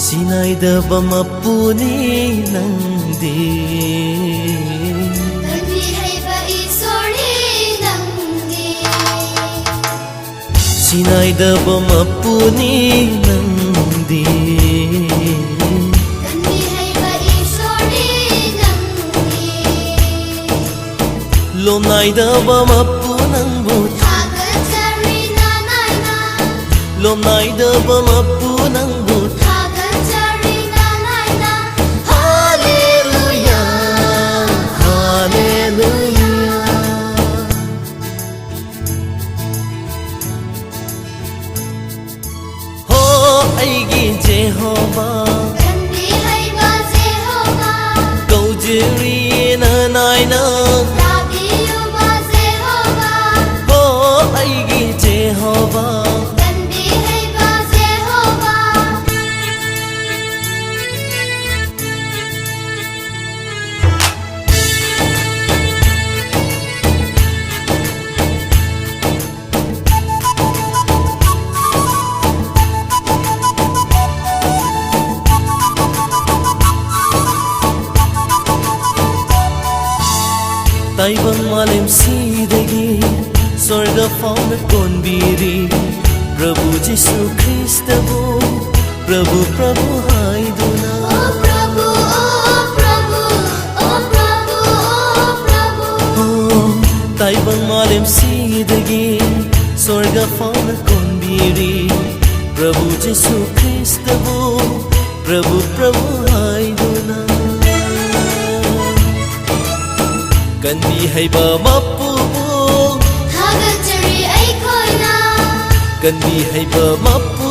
Sinaydaba mapuni nangdi Kandi hayba isori nangdi Sinaydaba mapuni nangdi Kandi hayba isori nangdi Lomnaydaba mapunang but Hagatari nanayna Lomnaydaba mapunang but Jehovah, Kandi hayba Jehovah, Kaujiri na naina, Labi yuba Jehovah, oh aigi Jehovah, Kandi hayba Jehovah. Taibang malim sidagi Sorga fauna konbiri Prabhu Jisu Krista bu Prabhu Prabhu haiduna Oh Prabhu, oh Prabhu, oh Prabhu, oh Prabhu. Oh, Taibang malim sidagi Sorga fauna konbiri Prabhu Jisu Krista bu Prabhu Prabhu haiduna Kandi hayba mapubu Hagatari ay koina Kandi hayba mapubu